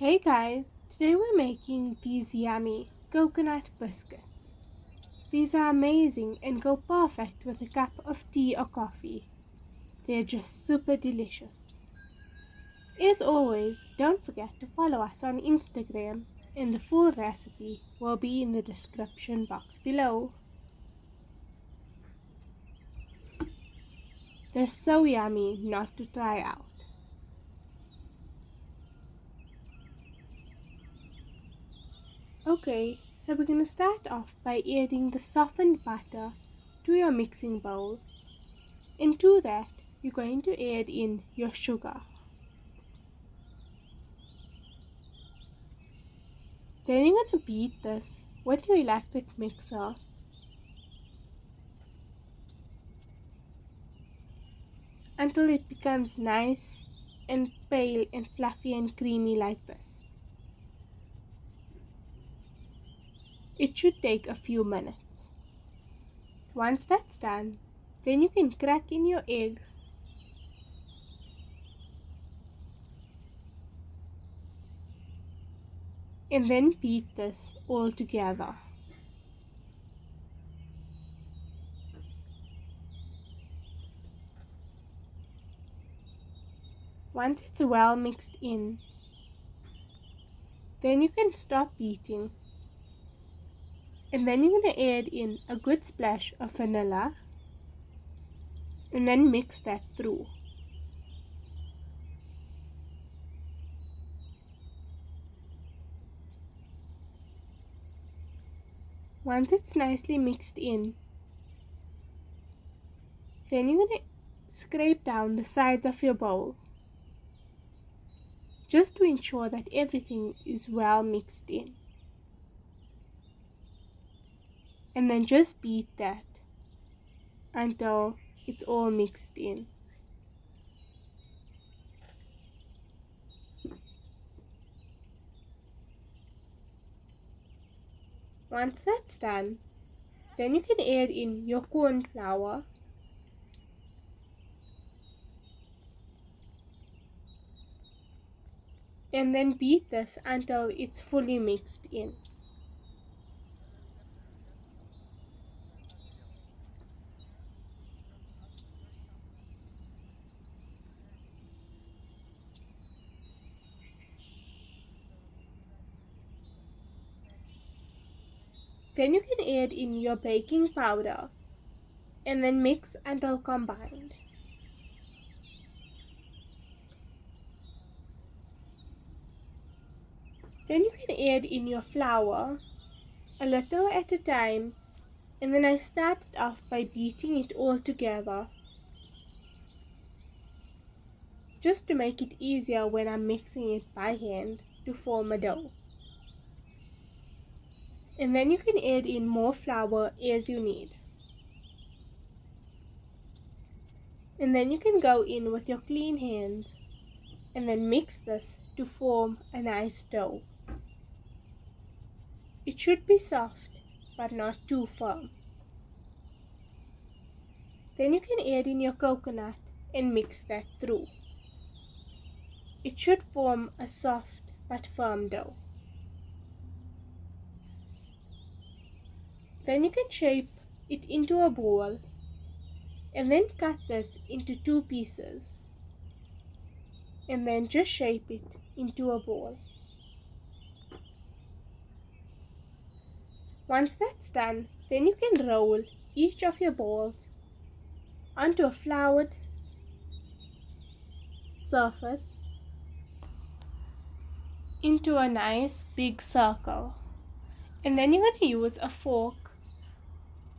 Hey guys, today we're making these yummy coconut biscuits. These are amazing and go perfect with a cup of tea or coffee. They're just super delicious. As always, don't forget to follow us on Instagram, and the full recipe will be in the description box below. They're so yummy not to try out. Okay, so we're going to start off by adding the softened butter to your mixing bowl. And to that, you're going to add in your sugar. Then you're going to beat this with your electric mixer. Until it becomes nice and pale and fluffy and creamy like this. It should take a few minutes. Once that's done, then you can crack in your egg and then beat this all together. Once it's well mixed in, then you can stop beating. And then you're going to add in a good splash of vanilla and then mix that through. Once it's nicely mixed in, then you're going to scrape down the sides of your bowl just to ensure that everything is well mixed in. And then just beat that until it's all mixed in. Once that's done, then you can add in your cornflour and then beat this until it's fully mixed in. Then you can add in your baking powder and then mix until combined. Then you can add in your flour, a little at a time, and then I started off by beating it all together, just to make it easier when I'm mixing it by hand to form a dough. And then you can add in more flour as you need. And then you can go in with your clean hands and then mix this to form a nice dough. It should be soft but not too firm. Then you can add in your coconut and mix that through. It should form a soft but firm dough. Then you can shape it into a ball and then cut this into 2 pieces and then just shape it into a ball. Once that's done, then you can roll each of your balls onto a floured surface into a nice big circle, and then you're going to use a fork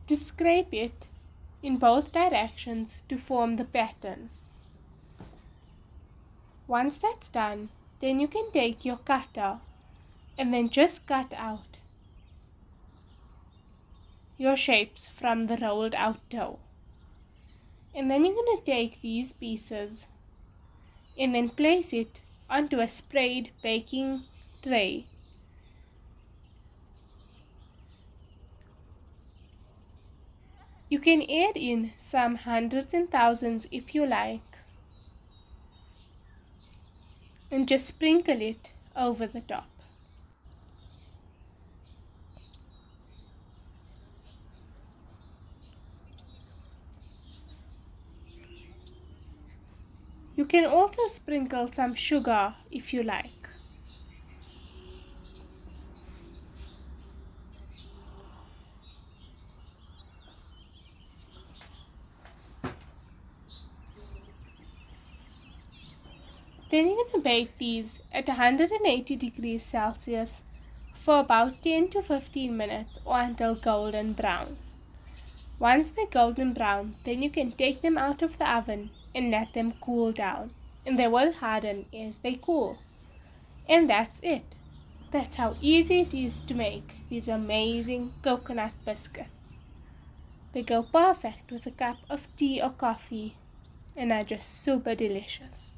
to scrape it in both directions to form the pattern. Once that's done, then you can take your cutter and then just cut out your shapes from the rolled out dough. And then you're going to take these pieces and then place it onto a sprayed baking tray. You can add in some hundreds and thousands if you like, and just sprinkle it over the top. You can also sprinkle some sugar if you like. Then you're going to bake these at 180 degrees Celsius for about 10 to 15 minutes or until golden brown. Once they're golden brown, then you can take them out of the oven and let them cool down, and they will harden as they cool. And that's it. That's how easy it is to make these amazing coconut biscuits. They go perfect with a cup of tea or coffee and are just super delicious.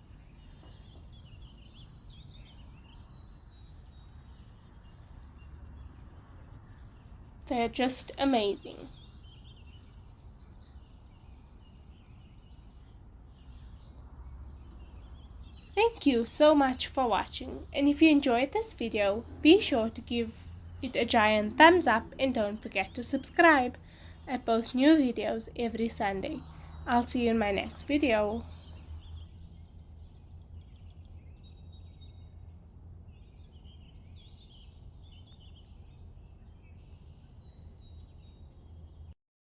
They're just amazing. Thank you so much for watching, and if you enjoyed this video, be sure to give it a giant thumbs up and don't forget to subscribe. I post new videos every Sunday. I'll see you in my next video.